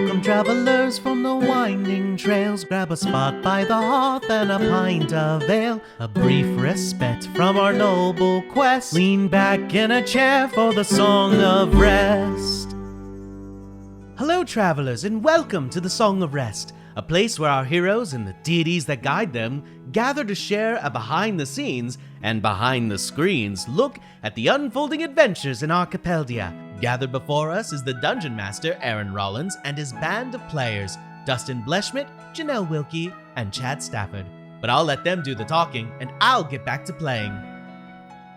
Welcome travelers from the winding trails. Grab a spot by the hearth and a pint of ale. A brief respite from our noble quest. Lean back in a chair for the Song of Rest. Hello travelers and welcome to the Song of Rest, a place where our heroes and the deities that guide them gather to share a behind-the-scenes and behind-the-screens look at the unfolding adventures in Archipeldia. Gathered before us is the Dungeon Master, Aaron Rollins, and his band of players, Dustin Bleshmidt, Janelle Wilkie, and Chad Stafford. But I'll let them do the talking, and I'll get back to playing.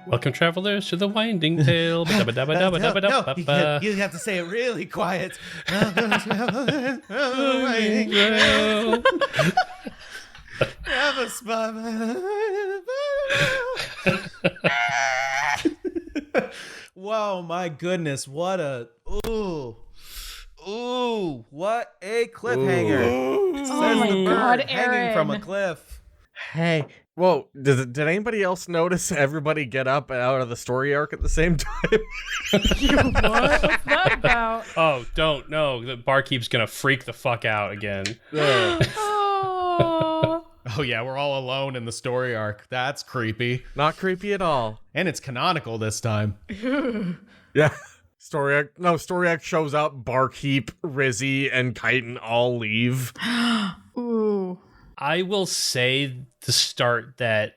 Welcome, travelers, to the Winding Tale. No, you have to say it really quiet. Have a spot. Whoa, my goodness, what a what a cliffhanger. Ooh. Says Oh my the bird God, hanging Aaron. from a cliff. Hey, whoa, did anybody else notice everybody get up out of the story arc at the same time? What? What's that about? Oh, don't. No, the barkeep's going to freak the fuck out again. Oh. Oh yeah, we're all alone in the story arc. That's creepy. Not creepy at all. And it's canonical this time. Yeah. Story arc shows up, Barkeep, Rizzy, and Chitin all leave. Ooh. I will say to start that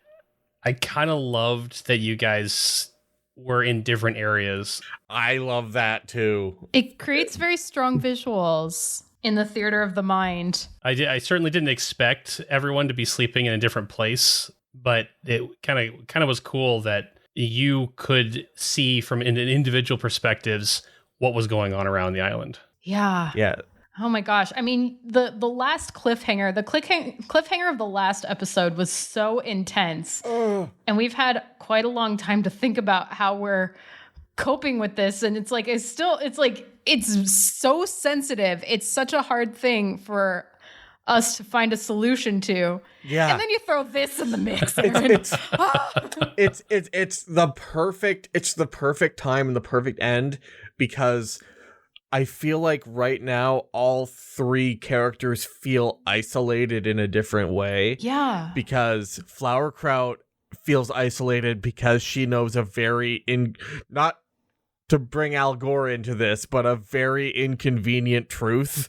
I kind of loved that you guys were in different areas. I love that too. It creates very strong visuals in the theater of the mind. I certainly didn't expect everyone to be sleeping in a different place, but it kind of was cool that you could see from individual perspectives what was going on around the island. Yeah. Yeah. Oh my gosh. I mean, the last cliffhanger, cliffhanger of the last episode was so intense. And we've had quite a long time to think about how we're coping with this. And it's so sensitive. It's such a hard thing for us to find a solution to. Yeah. And then you throw this in the mix. It's the perfect time and the perfect end, because I feel like right now all three characters feel isolated in a different way. Yeah. Because Flowerkraut feels isolated because she knows not to bring Al Gore into this, but a very inconvenient truth.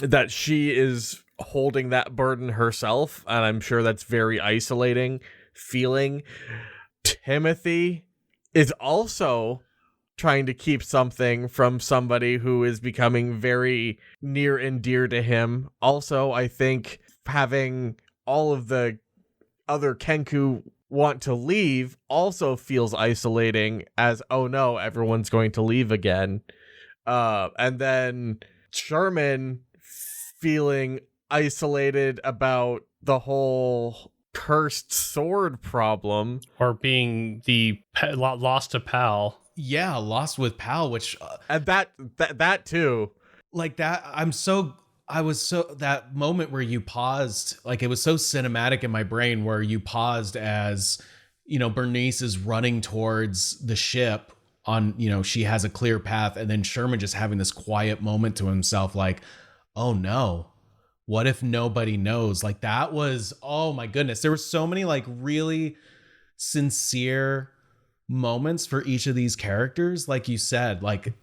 That she is holding that burden herself, and I'm sure that's very isolating feeling. Timothy is also trying to keep something from somebody who is becoming very near and dear to him. Also, I think having all of the other Kenku want to leave also feels isolating, as, oh no, everyone's going to leave again. And then Sherman feeling isolated about the whole cursed sword problem. Or being the lost to Pal. Yeah, lost with Pal, which And that too. like that that moment where you paused, like it was so cinematic in my brain, where you paused as, you know, Bernice is running towards the ship on, you know, she has a clear path, and then Sherman just having this quiet moment to himself, like, oh no, what if nobody knows? Like that was, oh my goodness, there were so many like really sincere moments for each of these characters, like you said. Like,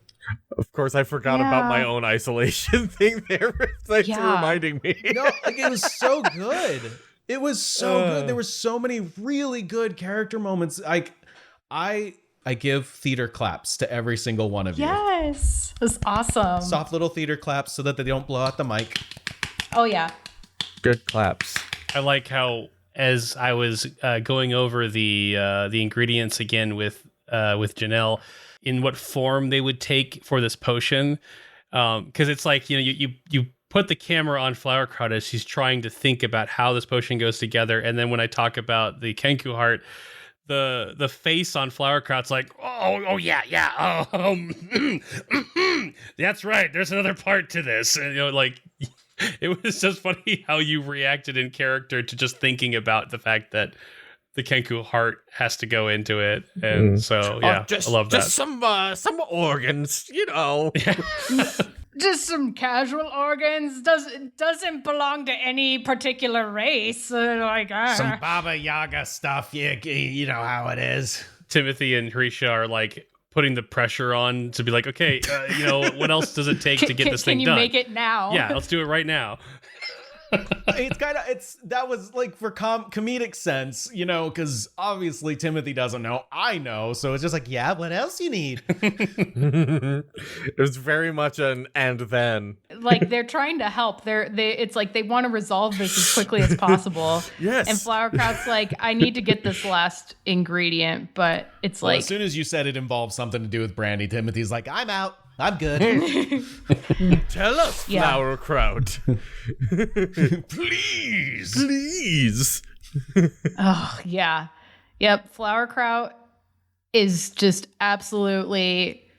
Of course, I forgot about my own isolation thing there. Thanks for reminding me. no, like it was so good. It was so good. There were so many really good character moments. Like I give theater claps to every single one of you. Yes. It was awesome. Soft little theater claps so that they don't blow out the mic. Oh, yeah. Good claps. I like how, as I was going over the ingredients again with Janelle, in what form they would take for this potion, because it's like, you know, you put the camera on Flowerkraut as she's trying to think about how this potion goes together, and then when I talk about the Kenku heart, the face on Flowerkraut's like, oh yeah, that's right. There's another part to this, and, you know, like. It was just funny how you reacted in character to just thinking about the fact that the Kenku heart has to go into it, and so I love that. Just some organs, you know. Just some casual organs. Doesn't belong to any particular race. Some Baba Yaga stuff. You know how it is. Timothy and Hrisha are like putting the pressure on to be like, okay, what else does it take to get this thing done? Can you make it now? Yeah, let's do it right now. That was like for comedic sense, because obviously Timothy doesn't know. I know, so it's just like, yeah, what else you need? It was very much an and then. Like they're trying to help. It's like they want to resolve this as quickly as possible. Yes. And Flowerkraut's like, I need to get this last ingredient, but it's Well, as soon as you said it involved something to do with brandy, Timothy's like, I'm out. I'm good. Tell us, Flowerkraut. Please. Oh, yeah. Yep. Flowerkraut is just absolutely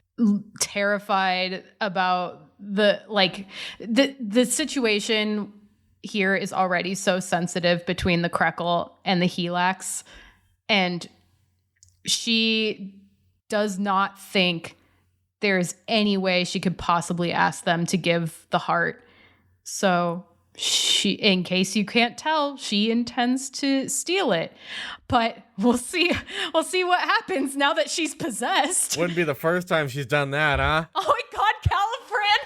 terrified about the situation here is already so sensitive between the Krekel and the Helax. And she does not think there's any way she could possibly ask them to give the heart. So she, in case you can't tell, she intends to steal it. But we'll see what happens now that she's possessed. Wouldn't be the first time she's done that, huh? Oh my God, Califran.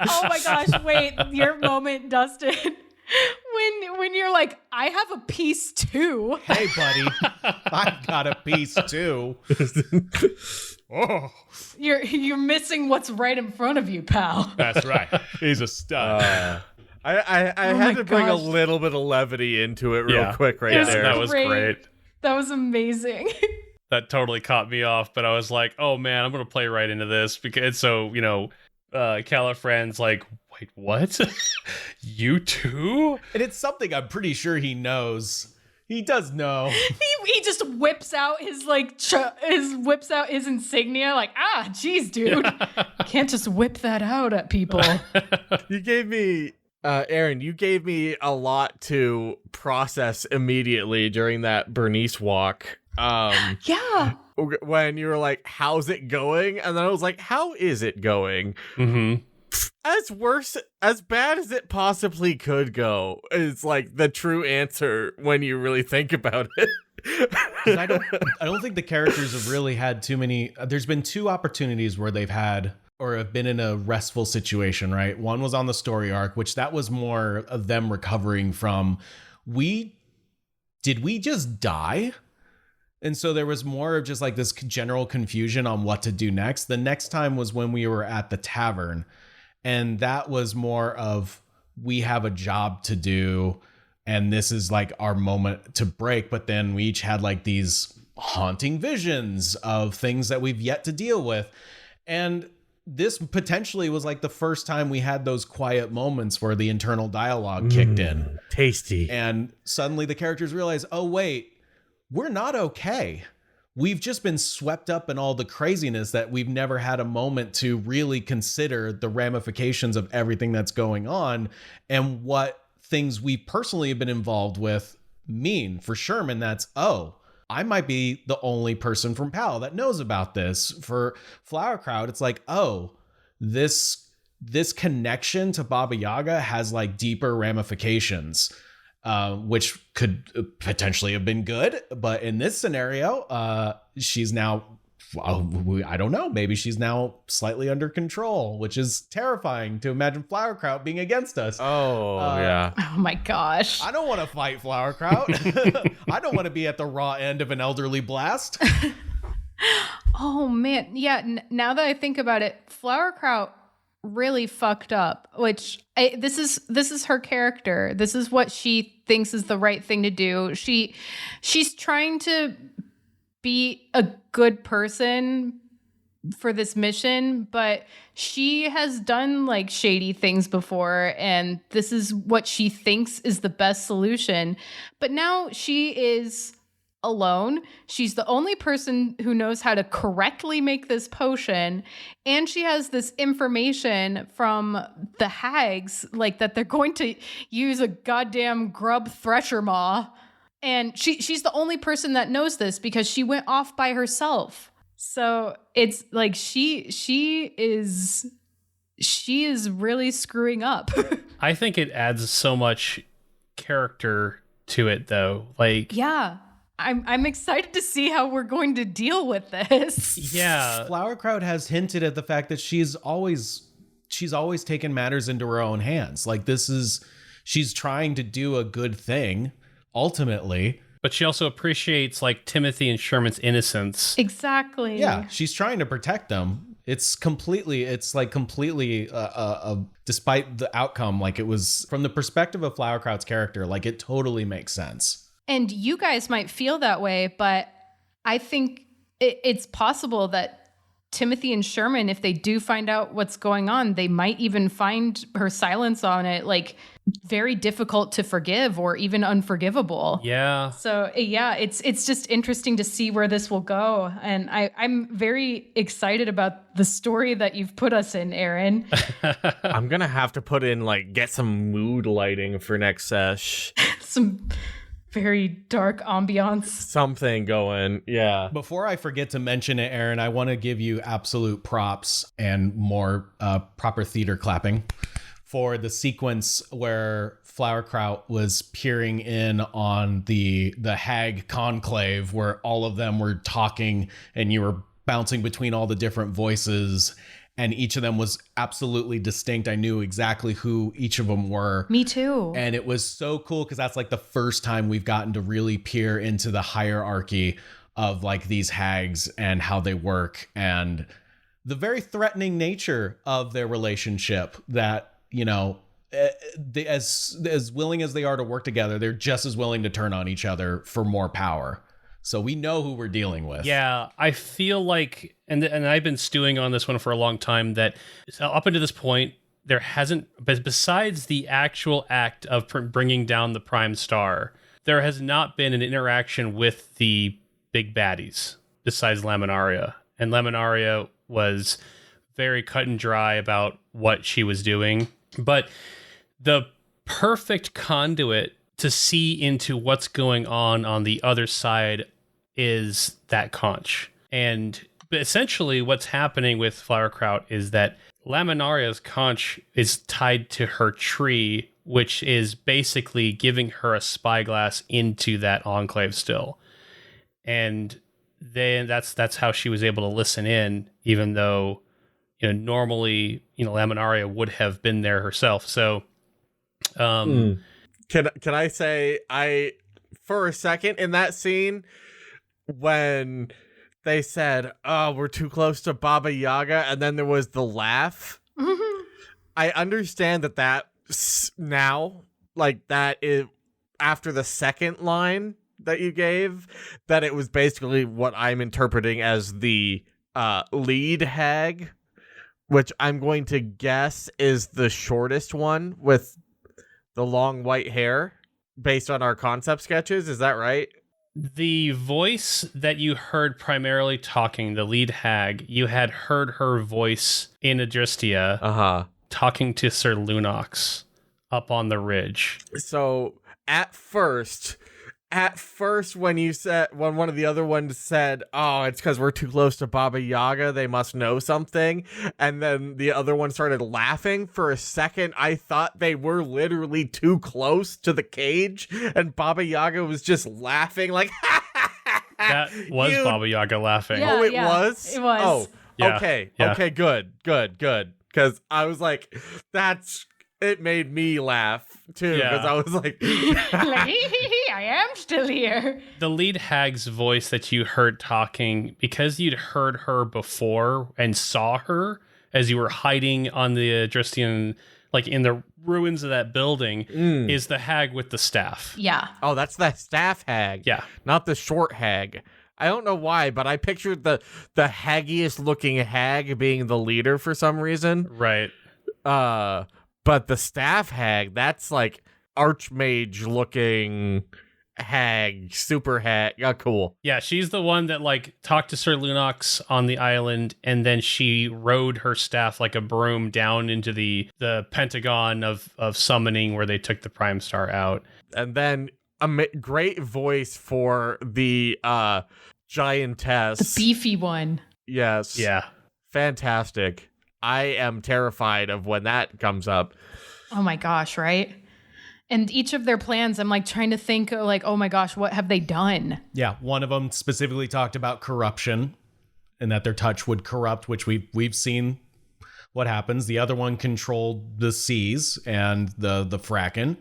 Oh my gosh, wait, your moment, Dustin. When you're like, I have a piece too. Hey, buddy, I've got a piece too. Oh, You're missing what's right in front of you, pal. That's right. He's a stud. I had to bring a little bit of levity into it real quick right there. That was great. That was amazing. That totally caught me off, but I was like, oh man, I'm going to play right into this because Califran's like, wait, what? You too? And it's something I'm pretty sure he knows. He does know. He just whips out his his insignia like, geez, dude. Can't just whip that out at people. You gave me Aaron, you gave me a lot to process immediately during that Bernice walk. Yeah. When you were like, how's it going? And then I was like, how is it going? Mm-hmm. As bad as it possibly could go is like the true answer when you really think about it. I don't think the characters have really had too many. There's been two opportunities where they've had or have been in a restful situation, right? One was on the story arc, which that was more of them recovering from, did we just die? And so there was more of just like this general confusion on what to do next. The next time was when we were at the tavern. And that was more of, we have a job to do, and this is like our moment to break. But then we each had like these haunting visions of things that we've yet to deal with. And this potentially was like the first time we had those quiet moments where the internal dialogue kicked in. Tasty. And suddenly the characters realize, oh, wait, we're not okay. We've just been swept up in all the craziness that we've never had a moment to really consider the ramifications of everything that's going on and what things we personally have been involved with mean. For Sherman, that's, I might be the only person from PAL that knows about this. For Flowerkraut, it's like, this connection to Baba Yaga has like deeper ramifications. Which could potentially have been good. But in this scenario, she's now, I don't know, maybe she's now slightly under control, which is terrifying to imagine Flowerkraut being against us. Yeah. Oh my gosh. I don't want to fight Flowerkraut. I don't want to be at the raw end of an elderly blast. Oh man. Yeah. Now that I think about it, Flowerkraut really fucked up, which this is her character. This is what she thinks is the right thing to do. She's trying to be a good person for this mission, but she has done like shady things before, and this is what she thinks is the best solution. But now she is alone. She's the only person who knows how to correctly make this potion. And she has this information from the hags, like that they're going to use a goddamn grub thresher maw. And she's the only person that knows this because she went off by herself. So it's like she is really screwing up. I think it adds so much character to it, though. Like, yeah, I'm excited to see how we're going to deal with this. yeah, Flowerkraut has hinted at the fact that she's always taken matters into her own hands. Like she's trying to do a good thing ultimately. but she also appreciates like Timothy and Sherman's innocence. Exactly. Yeah, she's trying to protect them. It's completely, despite the outcome, like it was from the perspective of Flowerkraut's character, like it totally makes sense. And you guys might feel that way, but I think it's possible that Timothy and Sherman, if they do find out what's going on, they might even find her silence on it like very difficult to forgive or even unforgivable. Yeah. So yeah, it's just interesting to see where this will go. And I'm very excited about the story that you've put us in, Aaron. I'm gonna have to put in get some mood lighting for next sesh. Some very dark ambiance. Something going, yeah. Before I forget to mention it, Aaron, I want to give you absolute props and more proper theater clapping for the sequence where Flowerkraut was peering in on the hag conclave, where all of them were talking and you were bouncing between all the different voices, and each of them was absolutely distinct. I knew exactly who each of them were. Me too. And it was so cool because that's like the first time we've gotten to really peer into the hierarchy of like these hags and how they work and the very threatening nature of their relationship that, you know, as willing as they are to work together, they're just as willing to turn on each other for more power. So we know who we're dealing with. Yeah, I feel like, and I've been stewing on this one for a long time, that up until this point, there hasn't, but besides the actual act of bringing down the Prime Star, there has not been an interaction with the big baddies besides Laminaria. And Laminaria was very cut and dry about what she was doing. But the perfect conduit to see into what's going on the other side is that conch. And essentially what's happening with Flowerkraut is that Laminaria's conch is tied to her tree, which is basically giving her a spyglass into that enclave still. And then that's how she was able to listen in, even though, you know, normally, you know, Laminaria would have been there herself. So Can I say, for a second in that scene when they said, "Oh, we're too close to Baba Yaga," and then there was the laugh. Mm-hmm. I understand that now, like that is after the second line that you gave, that it was basically what I'm interpreting as the lead hag, which I'm going to guess is the shortest one with the long white hair based on our concept sketches. Is that right? the voice that you heard primarily talking, the lead hag, you had heard her voice in Adristia talking to Sir Lunox up on the ridge. So at first when one of the other ones said, "Oh, it's because we're too close to Baba Yaga, they must know something," and then the other one started laughing, for a second I thought they were literally too close to the cage and Baba Yaga was just laughing like That was Baba Yaga laughing. Yeah, it was? It was. Oh, Yeah, okay. yeah. Okay, good. Because I was like, it made me laugh too, because I was like, Like, I am still here. The lead hag's voice that you heard talking, because you'd heard her before and saw her as you were hiding on the Adristian, like in the ruins of that building, is the hag with the staff. Yeah. oh, that's the staff hag. Yeah. Not the short hag. I don't know why, but I pictured the haggiest looking hag being the leader for some reason. Right. But the staff hag, that's like archmage looking hag, super hag. Oh, cool. Yeah, she's the one that like talked to Sir Lunox on the island, and then she rode her staff like a broom down into the Pentagon of summoning where they took the Prime Star out. And then great voice for the giantess. The beefy one. Yes. Yeah. Fantastic. I am terrified of when that comes up. Oh my gosh, right? And each of their plans, I'm like trying to think like, oh my gosh, what have they done? Yeah, one of them specifically talked about corruption and that their touch would corrupt, which we've seen what happens. The other one controlled the seas and the Fracken.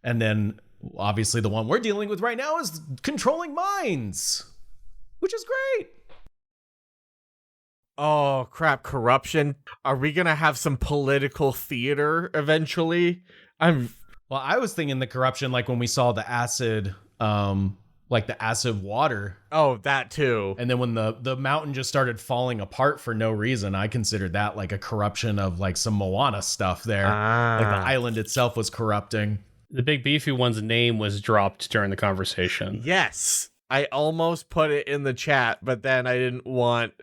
And then obviously the one we're dealing with right now is controlling minds, which is great. Oh, crap. Corruption. Are we going to have some political theater eventually? Well, I was thinking the corruption, like when we saw the acid, like the acid water. Oh, that too. And then when the mountain just started falling apart for no reason, I considered that like a corruption of like some Moana stuff there. Like the island itself was corrupting. The big beefy one's name was dropped during the conversation. Yes. I almost put it in the chat, but then I didn't want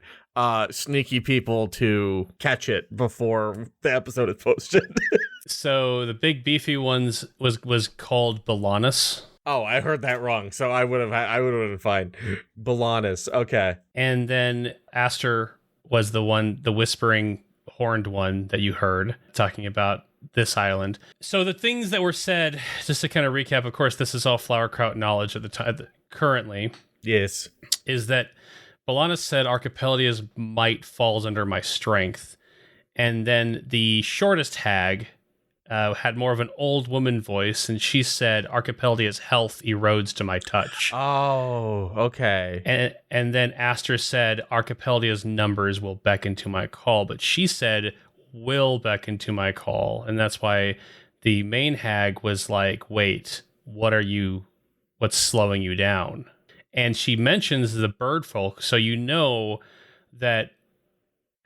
sneaky people to catch it before the episode is posted. So the big beefy ones was called Belanus. Oh, I heard that wrong. So I would have been fine. Belanus. Okay. And then Aster was the whispering horned one that you heard talking about this island. So the things that were said, just to kind of recap, of course, this is all Flowerkraut knowledge at the time currently. Yes. Is that Belanus said Archipelagia's might falls under my strength. And then the shortest hag had more of an old woman voice, and she said Archipelagia's health erodes to my touch. Oh, okay. And then Aster said Archipelagia's numbers will beckon to my call, but she said will beckon to my call, and that's why the main hag was like, wait, what's slowing you down? And she mentions the bird folk, so you know that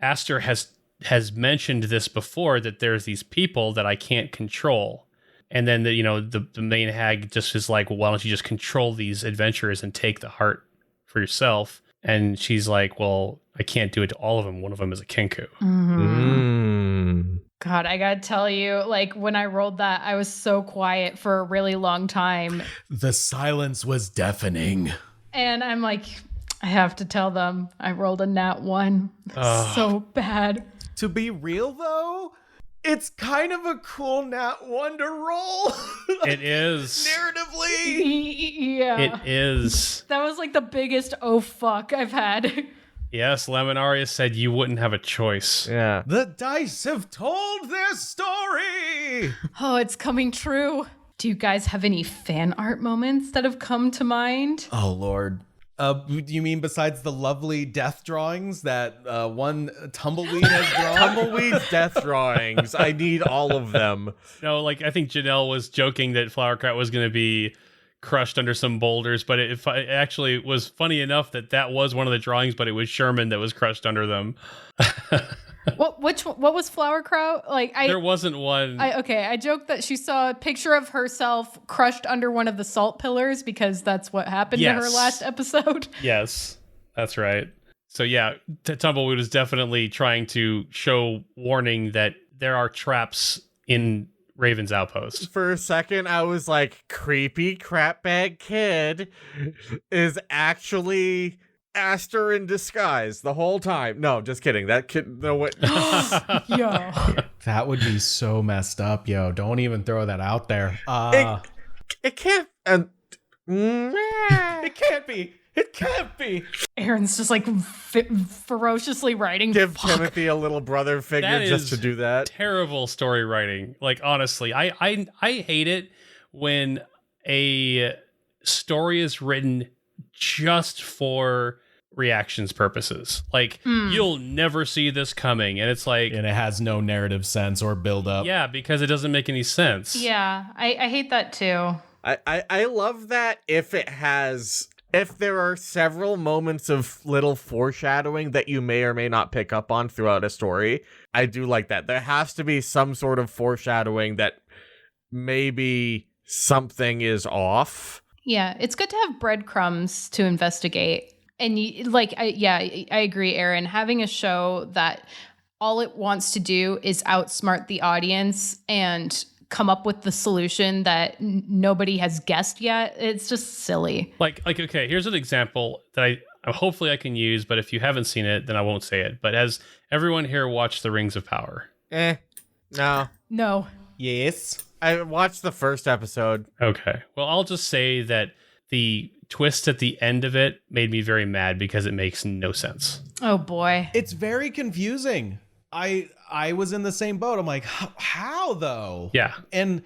Aster has mentioned this before, that there's these people that I can't control. And then the main hag just is like, well, why don't you just control these adventurers and take the heart for yourself? And she's like, well, I can't do it to all of them. One of them is a Kinku. Mm-hmm. God, I gotta tell you, like when I rolled that, I was so quiet for a really long time. The silence was deafening. And I'm like, I have to tell them I rolled a nat 1. So bad. To be real, though, it's kind of a cool nat 1 to roll. It is. Narratively. Yeah. It is. That was like the biggest oh fuck I've had. Yes, Laminaria said you wouldn't have a choice. Yeah. The dice have told their story. Oh, it's coming true. Do you guys have any fan art moments that have come to mind? Oh, Lord. You mean besides the lovely death drawings that one Tumbleweed has drawn? Tumbleweed's death drawings. I need all of them. No, like I think Janelle was joking that Flowerkraut was going to be crushed under some boulders, but it actually was funny enough that was one of the drawings, but it was Sherman that was crushed under them. What was Flowerkraut? Like there wasn't one. I joked that she saw a picture of herself crushed under one of the salt pillars because that's what happened to her last episode. Yes, that's right. So yeah, Tumbleweed was definitely trying to show warning that there are traps in Raven's outpost. For a second, I was like, creepy crapbag kid is actually Aster in disguise the whole time. No, just kidding. That kid, no way. Yo. That would be so messed up, yo. Don't even throw that out there. It can't. It can't be. It can't be. Aaron's just like ferociously writing. Give Timothy a little brother figure just to do that. Terrible story writing. Like honestly, I hate it when a story is written just for reactions purposes. Like you'll never see this coming, and it's like, and it has no narrative sense or build up. Yeah, because it doesn't make any sense. Yeah, I hate that too. I love that if there are several moments of little foreshadowing that you may or may not pick up on throughout a story. I do like that. There has to be some sort of foreshadowing that maybe something is off. Yeah, it's good to have breadcrumbs to investigate. And I agree, Aaron. Having a show that all it wants to do is outsmart the audience and come up with the solution that nobody has guessed yet. It's just silly. Like okay, here's an example that I hopefully I can use, but if you haven't seen it, then I won't say it. But has everyone here watched The Rings of Power? No. No. Yes. I watched the first episode. Okay. Well, I'll just say that the twist at the end of it made me very mad because it makes no sense. Oh boy. It's very confusing. I was in the same boat. I'm like, how though? Yeah. And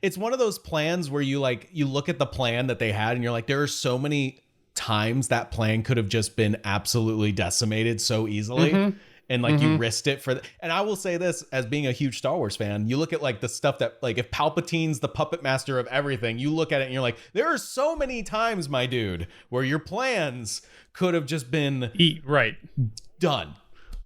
it's one of those plans where you look at the plan that they had and you're like, there are so many times that plan could have just been absolutely decimated so easily. Mm-hmm. And like you risked it for and I will say this as being a huge Star Wars fan, you look at like the stuff that like if Palpatine's the puppet master of everything, you look at it and you're like, there are so many times, my dude, where your plans could have just been done.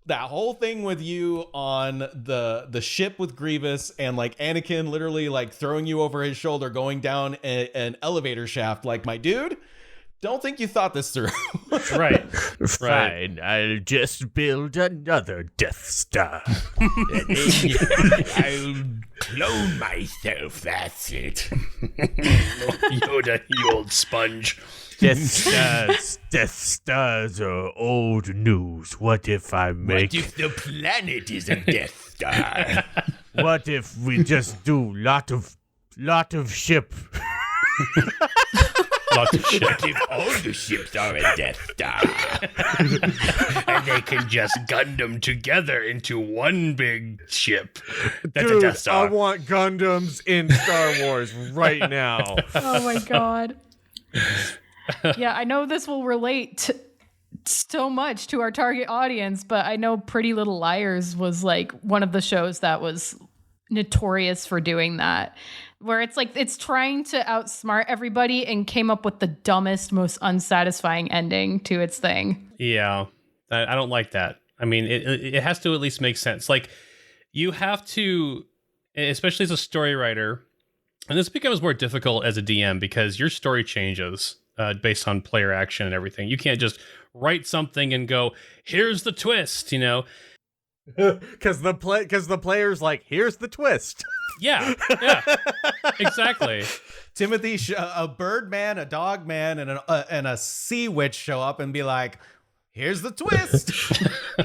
That whole thing with you on the ship with Grievous and like Anakin literally like throwing you over his shoulder going down an elevator shaft, like, my dude, don't think you thought this through. Right. Fine, I'll just build another Death Star. I'll clone myself, that's it. Yoda, you old sponge. Death Stars are old news. What if I make... What if the planet is a Death Star? What if we just do lot of ship? Lots of shit. What if all the ships are a Death Star? And they can just Gundam together into one big ship. That's Dude, a Death Star. I want Gundams in Star Wars right now. Oh my god. Yeah, I know this will relate so much to our target audience, but I know Pretty Little Liars was like one of the shows that was notorious for doing that, where it's like it's trying to outsmart everybody and came up with the dumbest, most unsatisfying ending to its thing. Yeah, I don't like that. I mean, it has to at least make sense. Like, you have to, especially as a story writer, and this becomes more difficult as a DM because your story changes based on player action and everything. You can't just write something and go, here's the twist, you know? Because the player's like, here's the twist. Yeah, exactly. Timothy, a bird man, a dog man, and a sea witch show up and be like, here's the twist.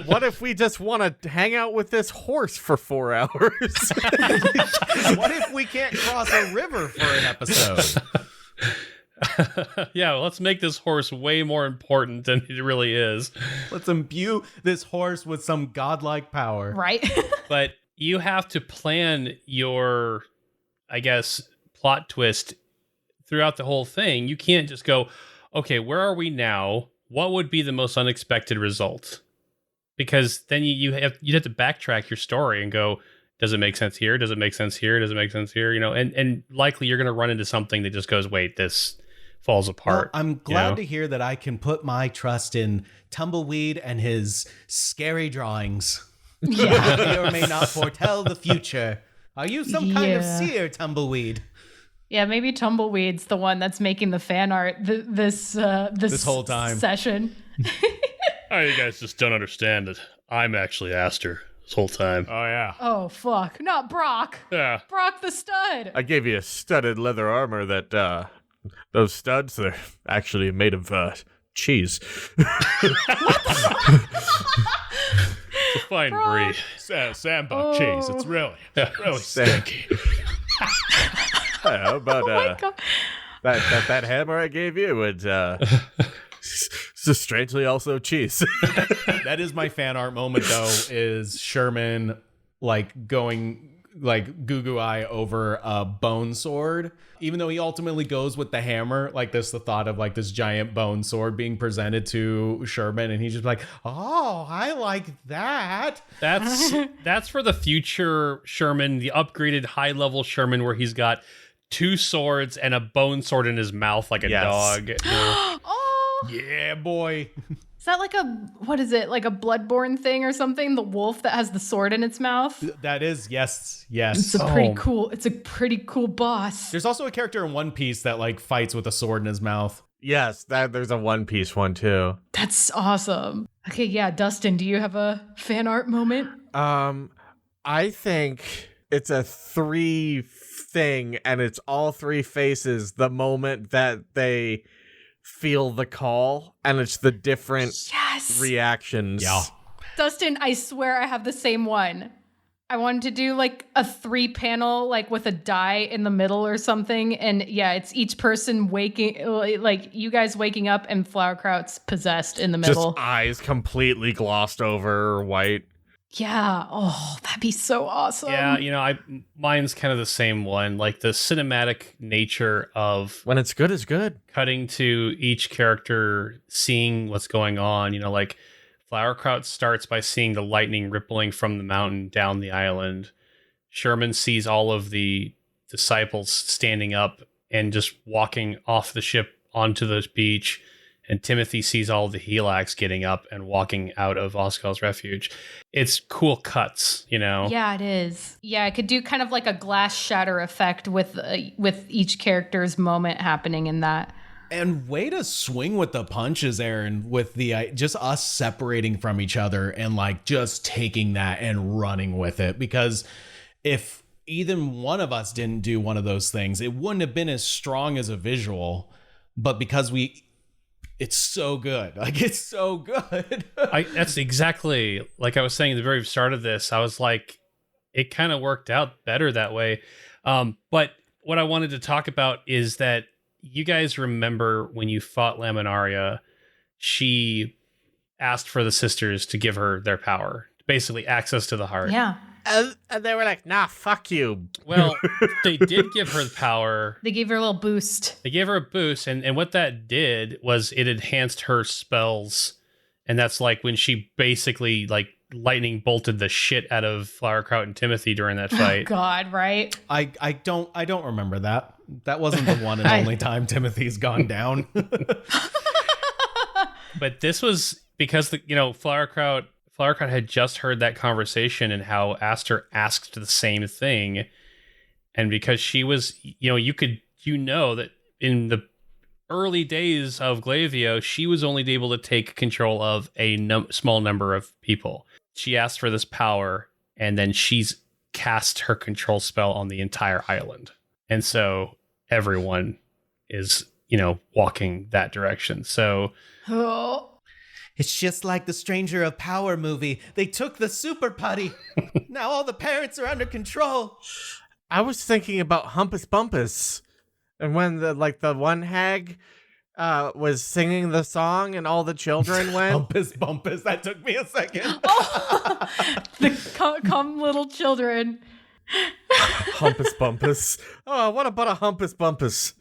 What if we just want to hang out with this horse for 4 hours? What if we can't cross a river for an episode? Yeah, well, let's make this horse way more important than it really is. Let's imbue this horse with some godlike power. Right? But you have to plan your, I guess, plot twist throughout the whole thing. You can't just go, okay, where are we now? What would be the most unexpected result? Because then you'd have to backtrack your story and go, does it make sense here? Does it make sense here? Does it make sense here? You know, and likely you're going to run into something that just goes, wait, this falls apart. Well, I'm glad to hear that I can put my trust in Tumbleweed and his scary drawings. Yeah. May or may not foretell the future. Are you some kind of seer, Tumbleweed? Yeah, maybe Tumbleweed's the one that's making the fan art this whole time. session. Oh, you guys just don't understand it. I'm actually Aster this whole time. Oh, yeah. Oh, fuck. Not Brock. Yeah. Brock the stud. I gave you a studded leather armor that, those studs, they're actually made of, cheese. It's a fine brie. Samba cheese. It's really sticky. How about, that hammer I gave you and, so strangely also cheese. That is my fan art moment, though, is Sherman, like, going, like, goo eye over a bone sword. Even though he ultimately goes with the hammer, like, this the thought of, like, this giant bone sword being presented to Sherman, and he's just like, oh, I like that. That's for the future Sherman, the upgraded high-level Sherman, where he's got 2 swords and a bone sword in his mouth like a dog. You know? Oh, Yeah, boy. Is that like what is it? Like a Bloodborne thing or something? The wolf that has the sword in its mouth? That is, yes. It's a pretty cool boss. There's also a character in One Piece that like fights with a sword in his mouth. Yes, there's a One Piece one too. That's awesome. Okay, yeah, Dustin, do you have a fan art moment? I think it's a 3 thing, and it's all 3 faces the moment that they feel the call, and it's the different reactions. Yeah. Dustin, I swear I have the same one. I wanted to do like a 3 panel, like with a die in the middle or something. And yeah, it's each person waking, like you guys waking up and Flowerkraut's possessed in the middle. Just eyes completely glossed over, white. Yeah. Oh, that'd be so awesome. Yeah, mine's kind of the same one. Like the cinematic nature of When it's good, it's good. cutting to each character seeing what's going on. Like Flowerkraut starts by seeing the lightning rippling from the mountain down the island. Sherman sees all of the disciples standing up and just walking off the ship onto the beach. And Timothy sees all the Helax getting up and walking out of Oskal's refuge. It's cool cuts, Yeah, it is. Yeah, I could do kind of like a glass shatter effect with each character's moment happening in that. And way to swing with the punches, Aaron, with the just us separating from each other and like just taking that and running with it. Because if either one of us didn't do one of those things, it wouldn't have been as strong as a visual. But because it's so good. Like, it's so good. That's exactly like I was saying at the very start of this. I was like, it kind of worked out better that way. But what I wanted to talk about is that you guys remember when you fought Laminaria, she asked for the sisters to give her their power, basically access to the heart. Yeah. And they were like, nah, fuck you. Well, they did give her the power. They gave her a little boost. They gave her a boost, and what that did was it enhanced her spells. And that's like when she basically like lightning bolted the shit out of Flowerkraut and Timothy during that fight. Oh God, right? I don't remember that. That wasn't the one and only time Timothy's gone down. But this was because Flowerkraut had just heard that conversation and how Aster asked the same thing. And because she was, that in the early days of Glavio, she was only able to take control of a small number of people. She asked for this power, and then she's cast her control spell on the entire island. And so everyone is, walking that direction. So Oh. It's just like the Stranger of Power movie. They took the super putty. Now all the parents are under control. I was thinking about Humpus Bumpus. And when the one hag was singing the song and all the children went. Humpus Bumpus. That took me a second. Oh. Come little children. Humpus Bumpus. Oh, what about a Humpus Bumpus?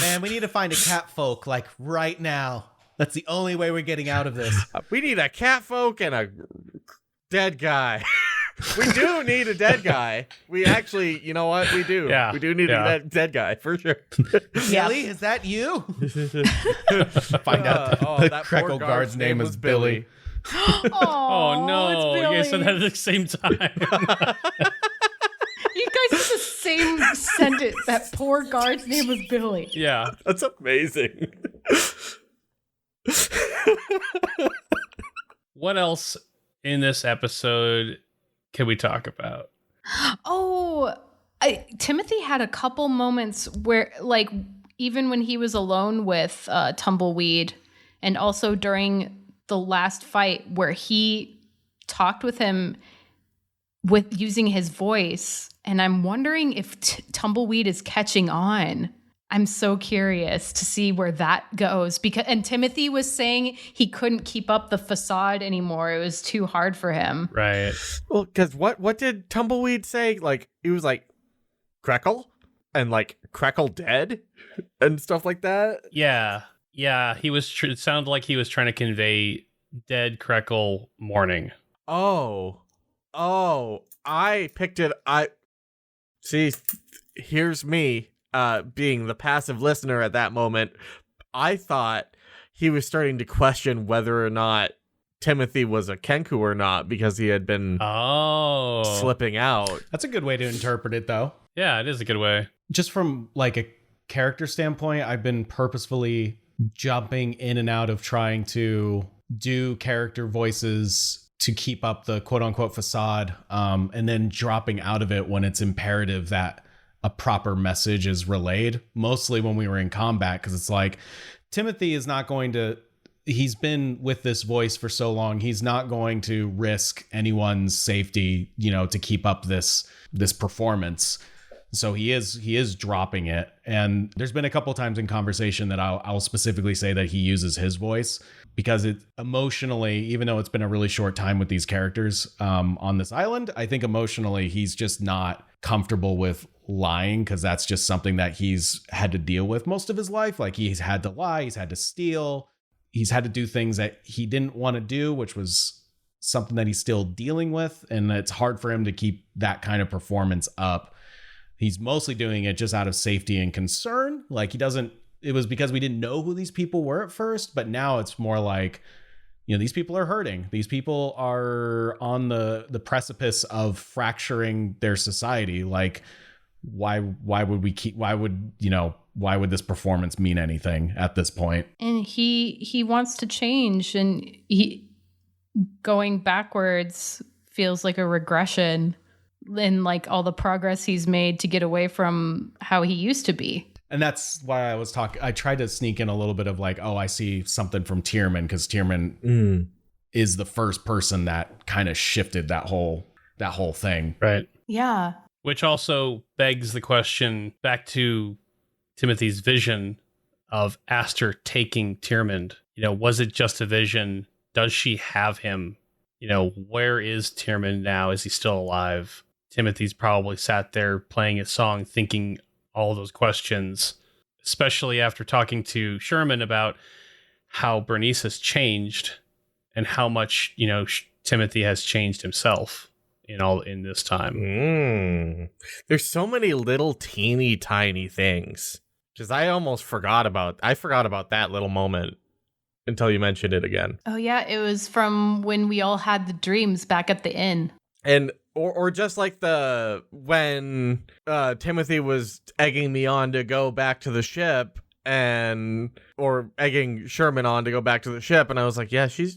Man, we need to find a cat folk like right now. That's the only way we're getting out of this. We need a catfolk and a dead guy. We do need a dead guy. We actually, you know what? We do. Yeah. We do need a dead guy, for sure. Billy, is that you? Find out that Krekel poor guard's name was Billy. oh no, it's you guys said Billy. that at the same time. You guys have the same sentence. That poor guard's name was Billy. Yeah. That's amazing. What else in this episode can we talk about? Oh, Timothy had a couple moments where, like, even when he was alone with Tumbleweed, and also during the last fight where he talked with him with using his voice. And I'm wondering if Tumbleweed is catching on. I'm so curious to see where that goes and Timothy was saying he couldn't keep up the facade anymore. It was too hard for him. Right. Well, because what did Tumbleweed say? Like, he was like, Krekel? And like, Krekel dead? And stuff like that? Yeah. Yeah. He was, it sounded like he was trying to convey dead Krekel mourning. Oh, I picked it. See, here's me being the passive listener at that moment. I thought he was starting to question whether or not Timothy was a Kenku or not because he had been slipping out. That's a good way to interpret it, though. Yeah, it is a good way. Just from like a character standpoint, I've been purposefully jumping in and out of trying to do character voices to keep up the quote unquote facade, and then dropping out of it when it's imperative that a proper message is relayed, mostly when we were in combat, because it's like Timothy is not going to, he's been with this voice for so long, he's not going to risk anyone's safety, you know, to keep up this performance. So he is dropping it. And there's been a couple times in conversation that I'll specifically say that he uses his voice because it emotionally, even though it's been a really short time with these characters on this island, I think emotionally he's just not comfortable with lying, because that's just something that he's had to deal with most of his life. Like, he's had to lie, he's had to steal, he's had to do things that he didn't want to do, which was something that he's still dealing with. And it's hard for him to keep that kind of performance up. He's mostly doing it just out of safety and concern. Like, it was because we didn't know who these people were at first, but now it's more like, you know, these people are hurting. These people are on the precipice of fracturing their society. Like, why would this performance mean anything at this point? And he wants to change, and he going backwards feels like a regression in like all the progress he's made to get away from how he used to be. And that's why I tried to sneak in a little bit of like, oh, I see something from Tierman, because Tierman is the first person that kind of shifted that whole thing. Right. Yeah. Which also begs the question back to Timothy's vision of Aster taking Tierman. You know, was it just a vision? Does she have him? You know, where is Tierman now? Is he still alive? Timothy's probably sat there playing his song, thinking all those questions, especially after talking to Sherman about how Bernice has changed and how much, you know, Timothy has changed himself in this time. There's so many little teeny tiny things. Just I forgot about that little moment until you mentioned it again. Oh yeah, it was from when we all had the dreams back at the inn. And or just like when Timothy was egging me on to go back to the ship, or egging Sherman on to go back to the ship, and I was like, yeah, she's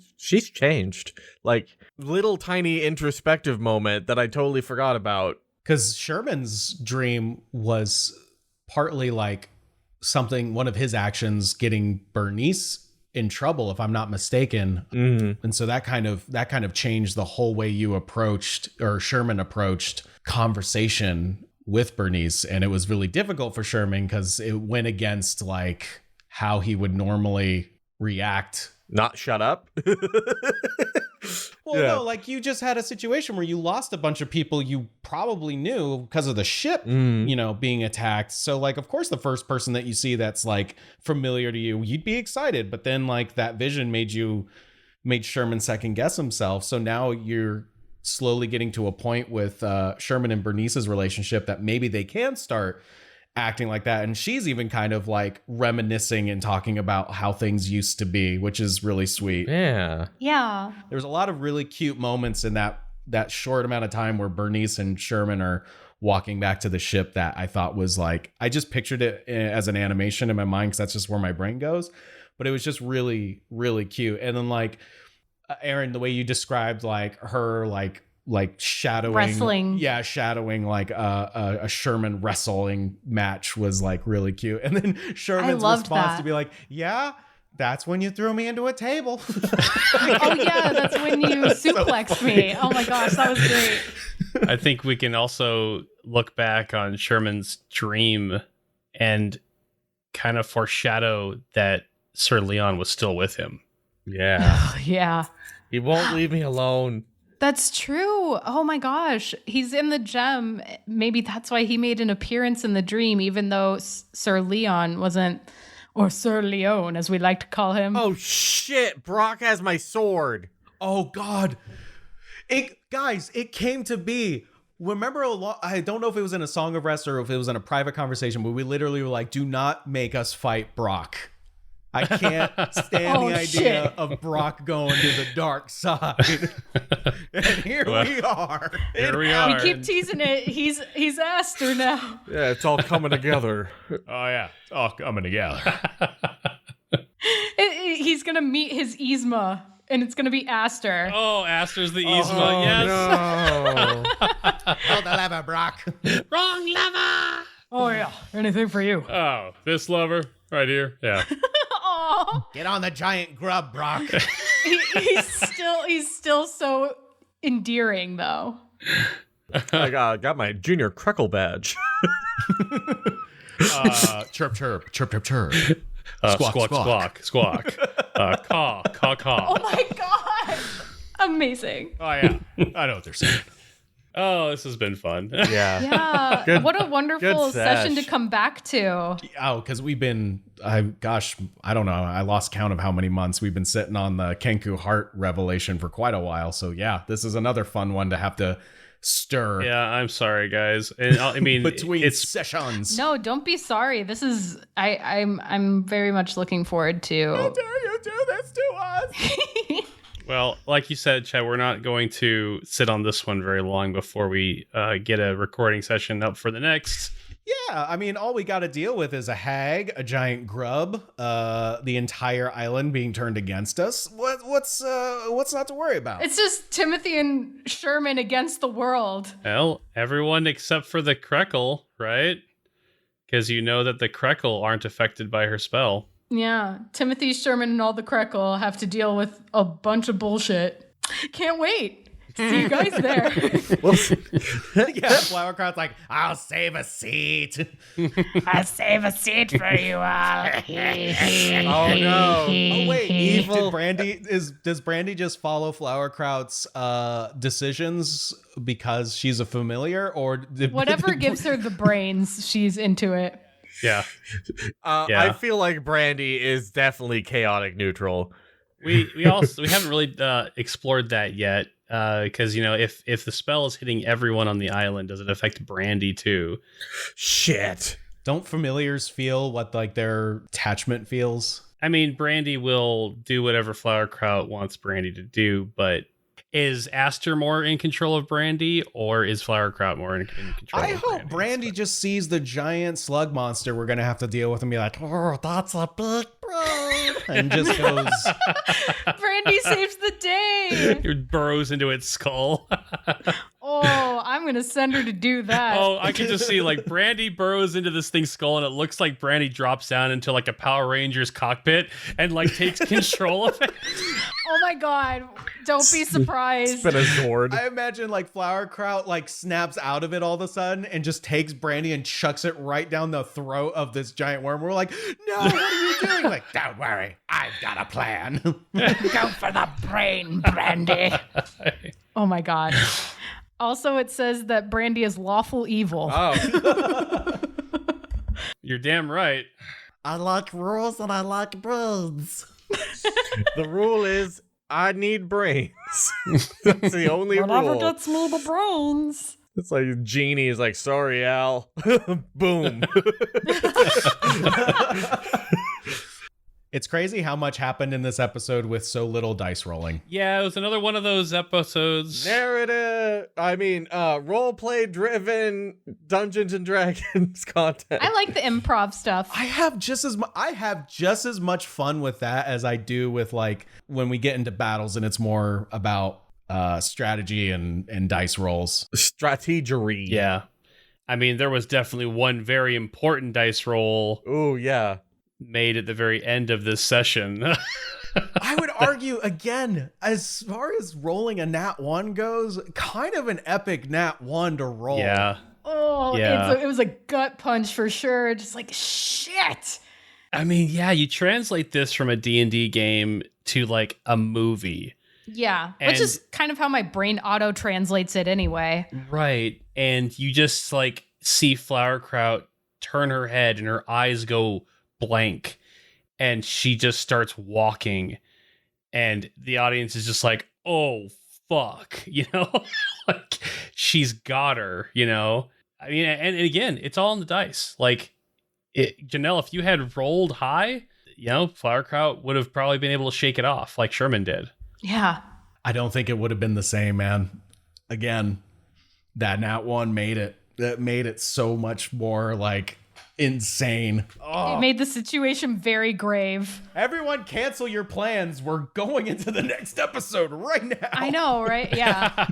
changed. Like, little tiny introspective moment that I totally forgot about. Because Sherman's dream was partly like one of his actions getting Bernice in trouble, if I'm not mistaken. And so that kind of changed the whole way Sherman approached conversation with Bernice. And it was really difficult for Sherman because it went against like how he would normally react. Not shut up. Well, no, like, you just had a situation where you lost a bunch of people you probably knew because of the ship, you know, being attacked. So, like, of course, the first person that you see that's like familiar to you, you'd be excited. But then, like, that vision made Sherman second guess himself. So now you're slowly getting to a point with Sherman and Bernice's relationship that maybe they can start acting like that. And she's even kind of like reminiscing and talking about how things used to be, which is really sweet. Yeah. Yeah. There's a lot of really cute moments in that short amount of time where Bernice and Sherman are walking back to the ship that I thought was like, I just pictured it as an animation in my mind because that's just where my brain goes. But it was just really, really cute. And then like, Aaron, the way you described like her like shadowing like a Sherman wrestling match was like really cute. And then Sherman's response to be like, yeah, that's when you threw me into a table. Oh yeah, that's when you suplexed me. Oh my gosh, that was great. I think we can also look back on Sherman's dream and kind of foreshadow that Sir Leon was still with him. Yeah. Yeah. He won't leave me alone. That's true. Oh my gosh. He's in the gem. Maybe that's why he made an appearance in the dream, even though Sir Leon wasn't, or Sir Leon, as we like to call him. Oh shit. Brock has my sword. Oh God. It came to be. Remember I don't know if it was in a Song of Rest or if it was in a private conversation, but we literally were like, do not make us fight Brock. I can't stand Oh, the idea shit. of Brock going to the dark side. And here we are. Here we We are. keep teasing it. He's asked her now. Yeah, it's all coming together. Oh, yeah. It's all coming together. He's gonna meet his Yzma, and it's gonna be Aster. Oh, Aster's the Yzma. Yes. No. Hold the lever, Brock. Wrong lever. Oh yeah, anything for you. Oh, this lever right here. Yeah. Aw, Get on the giant grub, Brock. he's still so endearing though. I got my junior Kreckle badge. Chirp, chirp, chirp, chirp, chirp. Squawk, squawk, squawk. Caw, caw, caw. Oh my god, amazing. Oh, yeah. I know what they're saying. Oh, this has been fun. Yeah. Yeah, Good- what a wonderful good session to sesh. come back to. Oh, because we've been, I don't know. I lost count of how many months we've been sitting on the Kenku Heart revelation for quite a while. So yeah, this is another fun one to have to stir Yeah, I'm sorry, guys. And I mean, between it's sessions. No, don't be sorry. This is I'm very much looking forward to. dare you do this to us? well, like you said, Chad. We're not going to sit on this one very long before we get a recording session up for the next. Yeah, I mean, all we got to deal with is a hag, a giant grub, the entire island being turned against us. What's not to worry about? It's just Timothy and Sherman against the world. Well, everyone except for the Kreckle, right? Because you know that the Kreckle aren't affected by her spell. Yeah, Timothy, Sherman, and all the Kreckle have to deal with a bunch of bullshit. Can't wait. See you guys there. Yeah, Flower Crowd's like, I'll save a seat. I'll save a seat for you all. Oh no. Oh wait, Evil. Does Brandy just follow Flower Kraut's decisions because she's a familiar, or Whatever gives her the brains, she's into it. Yeah. I feel like Brandy is definitely chaotic neutral. We haven't really explored that yet. Because if the spell is hitting everyone on the island, does it affect Brandy too? Shit. Don't familiars feel what like their attachment feels? I mean, Brandy will do whatever Flower Kraut wants Brandy to do, but is Aster more in control of Brandy, or is Flower Kraut more in control? I of hope Brandy just sees the giant slug monster we're gonna have to deal with and be like, oh, that's a big brain, and just goes. Brandy saves the day. It burrows into its skull. Oh, I'm gonna send her to do that. Oh, I can just see like Brandy burrows into this thing's skull, and it looks like Brandy drops down into like a Power Rangers cockpit and like takes control of it. Oh my god! Don't be surprised. It's been a Zord. I imagine like Flower Kraut like snaps out of it all of a sudden and just takes Brandy and chucks it right down the throat of this giant worm. We're like, no, what are you doing? Like, don't worry, I've got a plan. Go for the brain, Brandy. Oh my god. Also, it says that Brandy is lawful evil. Oh. You're damn right. I like rules and I like brains. The rule is I need brains. That's the only Whatever rule. gets me the brains. It's like Genie is like, sorry, Al. Boom. It's crazy how much happened in this episode with so little dice rolling. Yeah, it was another one of those episodes. Narrative. I mean, role play driven Dungeons and Dragons content. I like the improv stuff. I have just as much fun with that as I do with like when we get into battles and it's more about strategy and dice rolls. Strategery. Yeah. I mean, there was definitely one very important dice roll Oh, yeah. made at the very end of this session. I would argue again, as far as rolling a nat 1 goes, kind of an epic nat 1 to roll. Yeah. Oh, Yeah. it was a gut punch for sure. Just like, shit. I mean, yeah, you translate this from a D&D game to like a movie. Yeah, And- which is kind of how my brain auto translates it anyway. Right. And you just like see Flower Kraut turn her head and her eyes go blank and she just starts walking and the audience is just like, oh fuck, like she's got her. I mean, and again, it's all on the dice. Like Janelle, if you had rolled high, Flowerkraut would have probably been able to shake it off like Sherman did. Yeah. I don't think it would have been the same, man. Again, that Nat 1 made it. That made it so much more like insane. It made the situation very grave. Everyone cancel your plans. We're going into the next episode right now. I know, right? Yeah.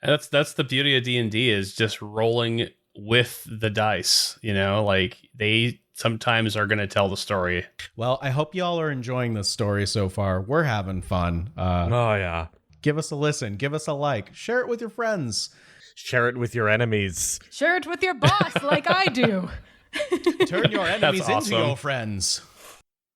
That's the beauty of D&D is just rolling with the dice, like they sometimes are going to tell the story. Well, I hope y'all are enjoying this story so far. We're having fun. Oh, yeah. Give us a listen. Give us a like. Share it with your friends. Share it with your enemies. Share it with your boss like I do. Turn your enemies awesome. into your friends.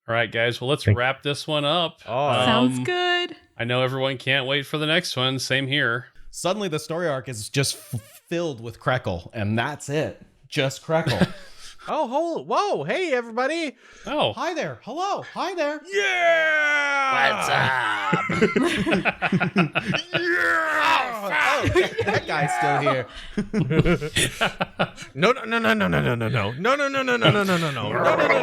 All right, guys. Well, let's wrap this one up. Oh, Sounds good. I know everyone can't wait for the next one. Same here. Suddenly the story arc is just filled with Krekel, and that's it. Just Krekel. Oh, whoa. Hey, everybody. Oh, Hi there. Hello. Hi there. Yeah. Oh, that guy's still here. No.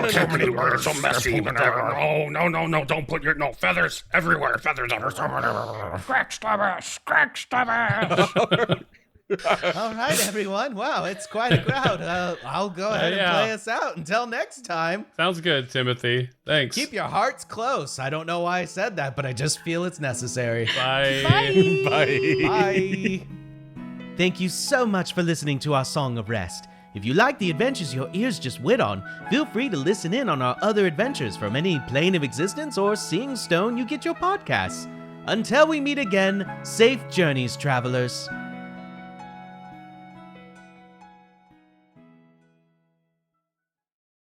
So many words, so messy. No, don't put your feathers everywhere. Feathers everywhere. Scratch stomach. All right, everyone. Wow, it's quite a crowd. I'll go ahead and play us out. Until next time. sounds good, Timothy. Thanks. Keep your hearts close. I don't know why I said that, but I just feel it's necessary. Bye. Bye. Thank you so much for listening to our Song of Rest. If you like the adventures your ears just wit on, feel free to listen in on our other adventures from any plane of existence or seeing stone you get your podcasts. Until we meet again, safe journeys, travelers.